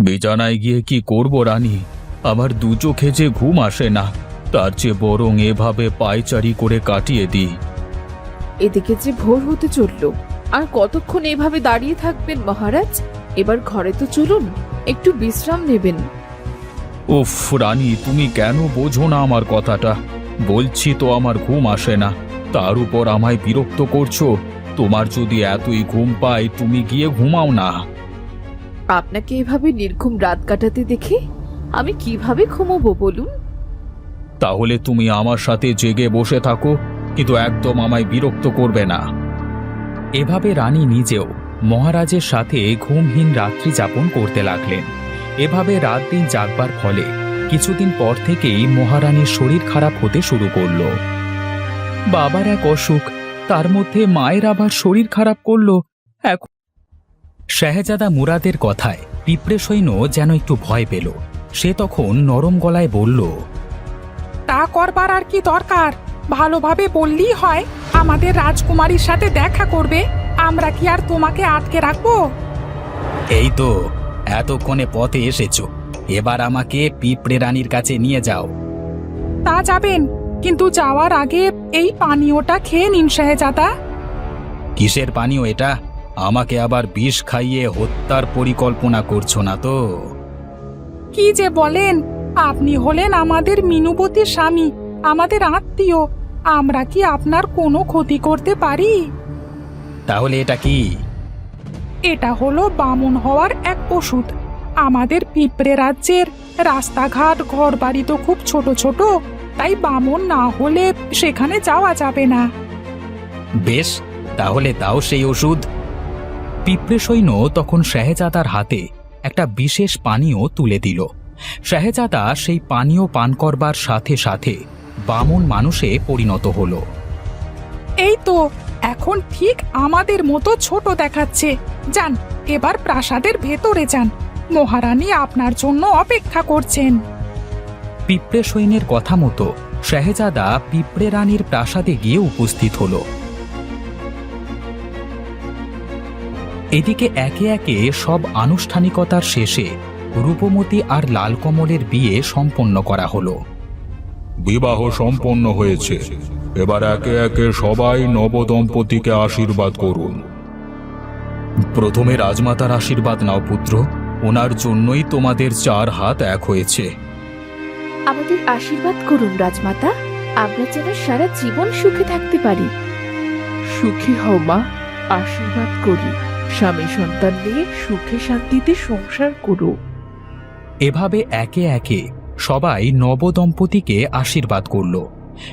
বিছানায় গিয়ে কি করব রানী? আমার দু চোখে যে ঘুম আসে না, তার চেয়ে বরং এভাবে পায়চারি করে কাটিয়ে দিই। এদিকে যে ভোর হতে চলল, আর কতক্ষণ এভাবে দাঁড়িয়ে থাকবেন মহারাজ? এবার ঘরে তো চলুন, একটু বিশ্রাম নেবেন। উফ রানী, তুমি কেন বোঝো না আমার কথাটা? বলছি তো আমার ঘুম আসে না, তার উপর আমায় বিরক্ত করছো। তোমার যদি এতই ঘুম পায় তুমি গিয়ে ঘুমাও না। আপনাকে এভাবে নির্ঘুম রাত কাটাতে দেখে আমি কিভাবে ঘুমোবো বলুন? তাহলে তুমি আমার সাথে জেগে বসে থাকো, কিন্তু একদম আমায় বিরক্ত করবে না। এভাবে রানী নিজেও মহারাজের সাথে ঘুমহীন রাত্রি যাপন করতে লাগলেন। এভাবে রাত দিন জাগবার ফলে কিছুদিন পর থেকেই মহারানীর শরীর খারাপ হতে শুরু করলো। বাবার এক অসুখ, তার মধ্যে মায়ের আবার শরীর খারাপ করলো। এখন শাহজাদা মুরাদের কথায় পিঁপড়ে সৈন্য যেন একটু ভয় পেল। সে তখন নরম গলায় বলল, তা করবার আর কি দরকার? ভালোভাবে বললেই হয় আমাদের রাজকুমারীর সাথে দেখা করবে। আমরা কি আর তোমাকে আটকে রাখবো? এই তো এতক্ষণে পথে এসেছো, এবার আমাকে পিঁপড়ে রানীর কাছে নিয়ে যাও। তা যাবেন, কিন্তু যাওয়ার আগে এই পানীয়টা খেয়ে নিন শাহজাদা। কিসের পানীয় এটা? আমাকে আবার বিষ খাইয়ে হত্যার পরিকল্পনা করছো না তো? কি যে বলেন! আপনি হলেন আমাদের মিনুবতীর স্বামী, আমাদের আত্মীয়। আমরা কি আপনার কোনো ক্ষতি করতে পারি? তাহলে এটা কি? এটা হলো বামন হওয়ার এক ওষুধ। আমাদের পিঁপড়ে রাজ্যের রাস্তাঘাট ঘরবাড়ি তো খুব ছোট ছোট, তাই বামন না হলে সেখানে যাওয়া যাবে না। বেশ, তাহলে দাও সেই ওষুধ। পিঁপড়ে সৈন্য তখন শাহজাদার হাতে একটা বিশেষ পানীয় তুলে দিল। শাহজাদা সেই পানীয় পান করবার সাথে সাথে বামন মানুষে পরিণত হলো। এই তো এখন ঠিক আমাদের মতো ছোট দেখাচ্ছে। যান, এবার প্রাসাদের ভেতরে যান, মহারানী আপনার জন্য অপেক্ষা করছেন। পিঁপড়ে সৈন্যের কথা মতো শাহজাদা পিঁপড়ে রানীর প্রাসাদে গিয়ে উপস্থিত হলো। এদিকে একে একে সব আনুষ্ঠানিকতার শেষে রূপমতী আর লালকমলের বিয়ে সম্পন্ন করা হলো। বিবাহ সম্পন্ন হয়েছে, এবার একে একে সবাই নবদম্পতিকে আশীর্বাদ করুন। প্রথমে রাজমাতার আশীর্বাদ নাও পুত্র, ওনার জন্যই তোমাদের চার হাত এক হয়েছে। আমাদের আশীর্বাদ করুন রাজমাতা, আমরা যেন সারা জীবন সুখে থাকতে পারি। সুখী হও মা, আশীর্বাদ করি। স্বামী সন্তান নিয়ে সুখে শান্তিতে সংসার করো। এভাবে একে একে সবাই নবদম্পতিকে আশীর্বাদ করল।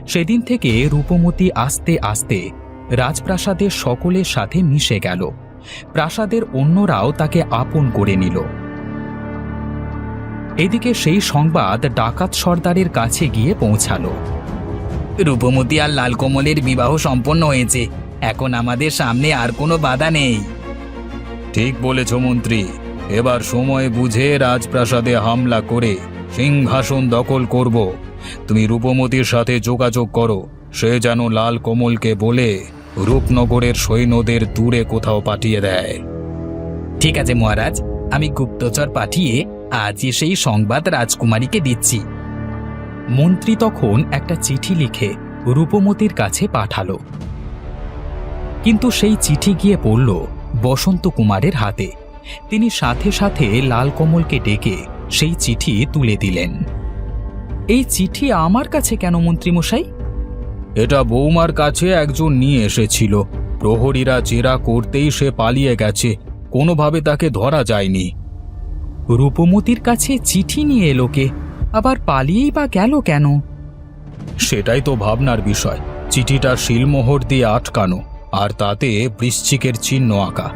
সেদিন থেকে রূপমতী আস্তে আস্তে রাজপ্রাসাদের সকলের সাথে মিশে গেল। প্রাসাদের অন্যরাও তাকে আপন করে নিল। এদিকে সেই সংবাদ ডাকাত সর্দারের কাছে গিয়ে পৌঁছালো। রূপমতী আর লালকমলের বিবাহ সম্পন্ন হয়েছে, এখন আমাদের সামনে আর কোনো বাধা নেই। ঠিক বলেছ মন্ত্রী, এবার সময় বুঝে রাজপ্রাসাদে হামলা করে সিংহাসন দখল করব। তুমি রূপমতীর সাথে যোগাযোগ করো, সে যেন লাল কমলকে বলে রূপনগরের সৈন্যদের দূরে কোথাও পাঠিয়ে দেয়। ঠিক আছে মহারাজ, আমি গুপ্তচর পাঠিয়ে আজই সেই সংবাদ রাজকুমারীকে দিচ্ছি। মন্ত্রী তখন একটা চিঠি লিখে রূপমতীর কাছে পাঠালো। কিন্তু সেই চিঠি গিয়ে পড়ল বসন্ত কুমারের হাতে। তিনি সাথে সাথে লালকমলকে ডেকে সেই চিঠি তুলে দিলেন। এই চিঠি আমার কাছে কেন মন্ত্রীমশাই? এটা বৌমার কাছে একজন নিয়ে এসেছিল, প্রহরীরা জেরা করতেই সে পালিয়ে গেছে, কোনোভাবে তাকে ধরা যায়নি। রূপমতীর কাছে চিঠি নিয়ে এলো কে? আবার পালিয়েই বা গেল কেন? সেটাই তো ভাবনার বিষয়। চিঠিটা শিলমোহর দিয়ে আটকানো, আর তাতে বৃশ্চিকের চিহ্ন আঁকা।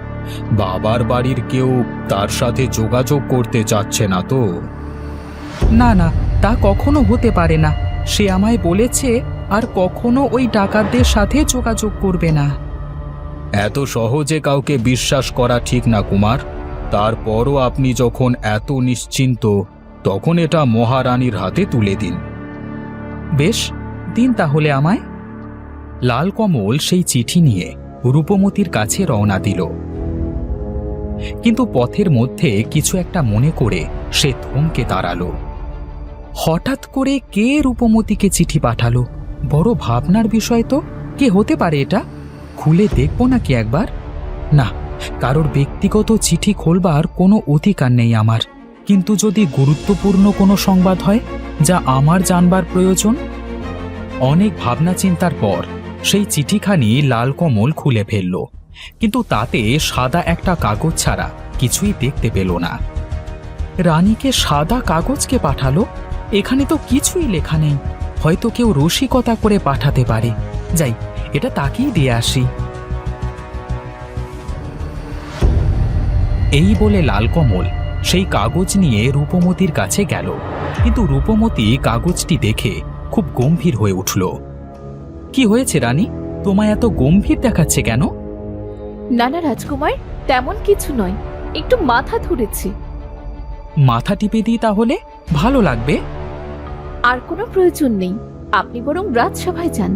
বাবার বাড়ির কেউ তার সাথে যোগাযোগ করতে চাচ্ছে না তো? না না, তা কখনো হতে পারে না। সে আমায় বলেছে আর কখনো ওই ডাকাতদের সাথে যোগাযোগ করবে না। এত সহজে কাউকে বিশ্বাস করা ঠিক না কুমার। তারপরও আপনি যখন এত নিশ্চিন্ত, তখন এটা মহারানীর হাতে তুলে দিন। বেশ, দিন তাহলে আমায়। লালকমল সেই চিঠি নিয়ে রূপমতীর কাছে রওনা দিল। কিন্তু পথের মধ্যে কিছু একটা মনে করে সে থমকে দাঁড়ালো। হঠাৎ করে কে রূপমতিকে চিঠি পাঠালো? বড় ভাবনার বিষয় তো। কে হতে পারে এটা? খুলে দেখবো নাকি একবার? না, কারোর ব্যক্তিগত চিঠি খোলবার কোনো অধিকার নেই আমার। কিন্তু যদি গুরুত্বপূর্ণ কোনো সংবাদ হয় যা আমার জানবার প্রয়োজন। অনেক ভাবনা চিন্তার পর সেই চিঠিখানি লালকমল খুলে ফেলল, কিন্তু তাতে সাদা একটা কাগজ ছাড়া কিছুই দেখতে পেল না। রানীকে সাদা কাগজকে পাঠালো? এখানে তো কিছুই লেখা নেই। হয়তো কেউ রসিকতা করে পাঠাতে পারে। যাই, এটা তাকেই দিয়ে আসি। এই বলে লালকমল সেই কাগজ নিয়ে রূপমতির কাছে গেল, কিন্তু রূপমতি কাগজটি দেখে খুব গম্ভীর হয়ে উঠল। কি হয়েছে রানী? তোমায় এত গম্ভীর দেখাচ্ছে কেন? না না রাজকুমার, তেমন কিছু নয়, একটু মাথা ধরেছি। মাথা টিপে দিই তাহলে, ভালো লাগবে। আর কোনো প্রয়োজন নেই, আপনি বরং রাজসভায় যান।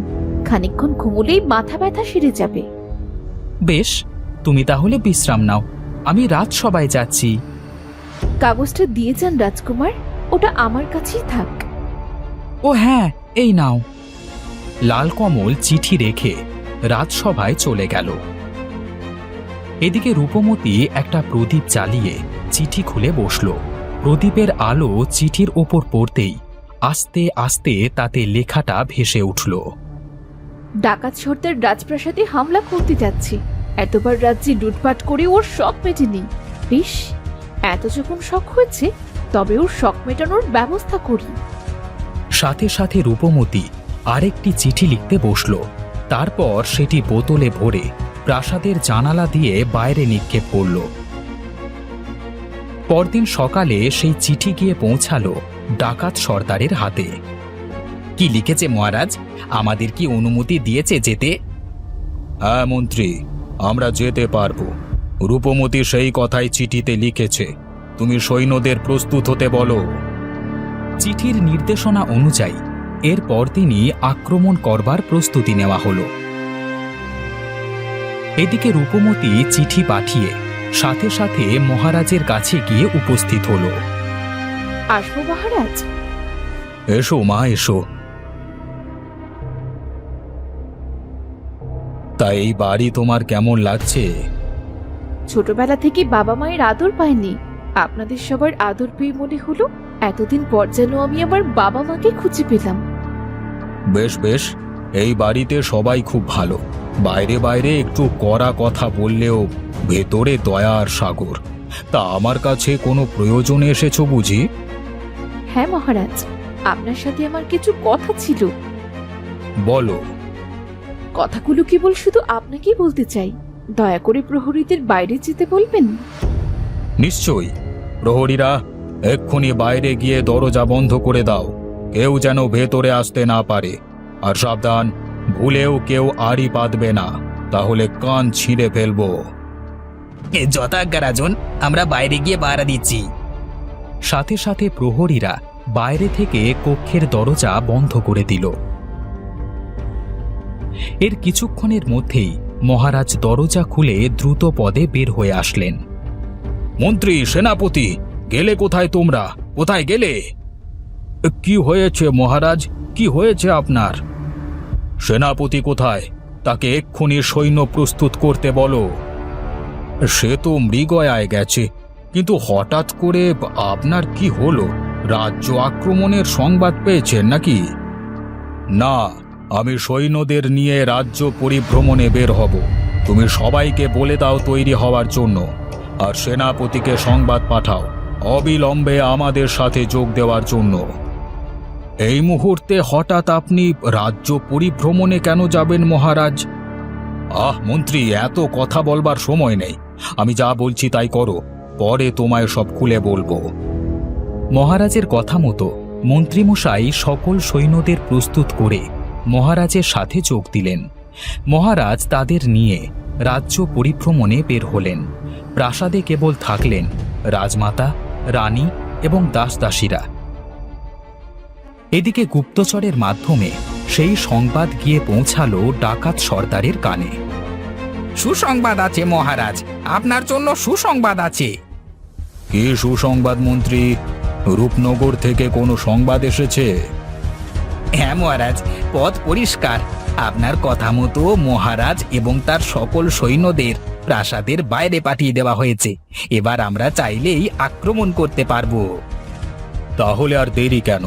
খানিকক্ষণ ঘুমুলেই মাথা ব্যথা সেরে যাবে। বেশ, তুমি তাহলে বিশ্রাম নাও, আমি রাজসভায় যাচ্ছি। কাগজটা দিয়ে যান রাজকুমার, ওটা আমার কাছেই থাক। ও হ্যাঁ, এই নাও। লালকমল চিঠি রেখে রাজসভায় চলে গেল। এদিকে রূপমতি একটা প্রদীপ জ্বালিয়ে চিঠি খুলে বসল। প্রদীপের আলো চিঠির ওপর পড়তেই আস্তে আস্তে তাতে লেখাটা ভেসে উঠল। ডাকাত সর্দার রাজপ্রাসাদে হামলা করতে যাচ্ছে। এতবার রাজ্যে লুটপাট করে ওর শখ মেটেনি। বেশ, এত যখন শখ হয়েছে, তবে ওর শখ মেটানোর ব্যবস্থা করি। সাথে সাথে রূপমতি আরেকটি চিঠি লিখতে বসল। তারপর সেটি বোতলে ভরে প্রাসাদের জানালা দিয়ে বাইরে নিক্ষেপ করল। পরদিন সকালে সেই চিঠি গিয়ে পৌঁছালো ডাকাত সর্দারের হাতে। কি লিখেছে মহারাজ? আমাদের কি অনুমতি দিয়েছে যেতে? হ্যাঁ মন্ত্রী, আমরা যেতে পারবো। রূপমতি সেই কথাই চিঠিতে লিখেছে। তুমি সৈন্যদের প্রস্তুত হতে বলো। চিঠির নির্দেশনা অনুযায়ী এর পরদিনই আক্রমণ করবার প্রস্তুতি নেওয়া হলো। এদিকে রূপমতি চিঠি পাঠিয়ে সাথে সাথে মহারাজের কাছে গিয়ে উপস্থিত হলো। আসবো মহারাজ? এসো মা, এসো। তা এই বাড়ি তোমার কেমন লাগছে? ছোটবেলা থেকে বাবা মায়ের আদর পাইনি, আপনাদের সবার আদর পেয়ে মনে হলো এতদিন পর যেন আমি আমার বাবা মাকে খুঁজে পেলাম। বেশ বেশ, এই বাড়িতে সবাই খুব ভালো। বাইরে বাইরে একটু কড়া কথা বললেও ভেতরে দয়ার সাগর। তা আমার কাছে কোনো প্রয়োজনে এসেছো বুঝি? হ্যাঁ মহারাজ, আপনার সাথে আমার কিছু কথা ছিল। বলো। কথাগুলো কেবল শুধু আপনাকেই বলতে চাই। দয়া করে প্রহরীদের বাইরে যেতে বলবেন। নিশ্চয়ই। প্রহরীরা, এক্ষুনি বাইরে গিয়ে দরজা বন্ধ করে দাও। কেউ যেন ভেতরে আসতে না পারে। আর সাবধান, ভুলেও কেউ আড়ি পাতবে না, তাহলে কান ছিঁড়ে ফেলবো। যথাজ্ঞা রাজন, আমরা বাইরে গিয়ে পাহারা দিচ্ছি। সাথে সাথে প্রহরীরা বাইরে থেকে কক্ষের দরজা বন্ধ করে দিল। এর কিছুক্ষণের মধ্যেই মহারাজ দরজা খুলে দ্রুত পদে বের হয়ে আসলেন। মন্ত্রী, সেনাপতি, গেলে কোথায় তোমরা? কোথায় গেলে? কি হয়েছে মহারাজ? কি হয়েছে আপনার? সেনাপতি কোথায়? তাকে এক্ষুনি সৈন্য প্রস্তুত করতে বলো। সে তো মৃগয়ায় গেছে, কিন্তু হঠাৎ করে আপনার কি হলো? রাজ্য আক্রমণের সংবাদ পেয়েছেন নাকি? না, আমি সৈন্যদের নিয়ে রাজ্য পরিভ্রমণে বের হব। তুমি সবাইকে বলে দাও তৈরি হওয়ার জন্য। আর সেনাপতিকে সংবাদ পাঠাও অবিলম্বে আমাদের সাথে যোগ দেওয়ার জন্য। এই মুহূর্তে হঠাৎ আপনি রাজ্য পরিভ্রমণে কেন যাবেন মহারাজ? মন্ত্রী, এত কথা বলবার সময় নেই। আমি যা বলছি তাই করো, পরে তোমায় সব খুলে বলবো। মহারাজের কথা মতো মন্ত্রীমশাই সকল সৈন্যদের প্রস্তুত করে মহারাজের সাথে যোগ দিলেন। মহারাজ তাদের নিয়ে রাজ্য পরিভ্রমণে বের হলেন। প্রাসাদে কেবল থাকলেন রাজমাতা, রানী এবং দাসদাসীরা। এদিকে গুপ্তচরের মাধ্যমে সেই সংবাদ গিয়ে পৌঁছালো ডাকাত সর্দারের কানে। সুসংবাদ আছে মহারাজ, আপনার জন্য সুসংবাদ আছে। কি সুসংবাদ মন্ত্রী? রূপনগর থেকে কোনো সংবাদ এসেছে? হ্যাঁ মহারাজ, পথ পরিষ্কার। আপনার কথা মতো মহারাজ এবং তার সকল সৈন্যদের প্রাসাদের বাইরে পাঠিয়ে দেওয়া হয়েছে। এবার আমরা চাইলেই আক্রমণ করতে পারবো। তাহলে আর দেরি কেন?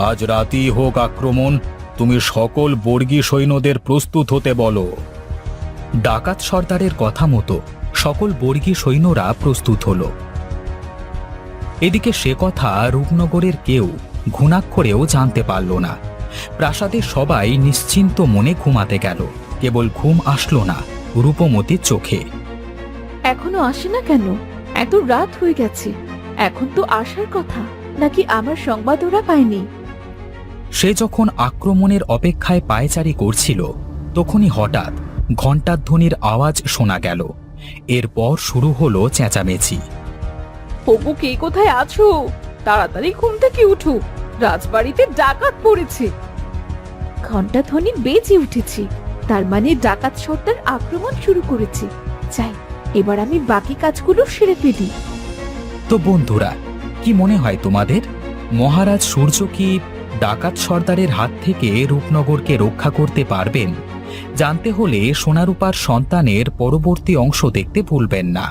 আজ রাতেই হোক আক্রমণ। তুমি সকল বর্গী সৈন্যদের প্রস্তুত হতে বলো। ডাকাত সর্দারের কথা মতো সকল বর্গী সৈন্যরা প্রস্তুত হলো। এদিকে সে কথা রূপনগরের কেউ ঘুণাক্ষরেও জানতে পারল না। প্রাসাদের সবাই নিশ্চিন্ত মনে ঘুমাতে গেল। কেবল ঘুম আসলো না রূপমতির চোখে। এখনো আসে না কেন? এত রাত হয়ে গেছে, এখন তো আসার কথা। নাকি আমার সংবাদ ওরা পায়নি? সে যখন আক্রমণের অপেক্ষায় পায়চারি করছিল, তখনই হঠাৎ ঘণ্টার ধ্বনির আওয়াজ শোনা গেল। এরপর শুরু হলো চেঁচামেচি। হবু কে কোথায় আছো? তাড়াতাড়ি ঘুম থেকে উঠো, রাজবাড়িতে ডাকাত পড়েছে। ঘন্টা ধ্বনি বেজে উঠেছে, তার মানে ডাকাত সর্দার আক্রমণ শুরু করেছে। যাই, এবার আমি বাকি কাজগুলো সেরে ফেলি। তো বন্ধুরা, কি মনে হয় তোমাদের? মহারাজ সূর্য কি ডাকাত সর্দারের হাত থেকে রূপনগরকে রক্ষা করতে পারবেন? জানতে হলে সোনারূপার সন্তানের পরবর্তী অংশ দেখতে ভুলবেন না।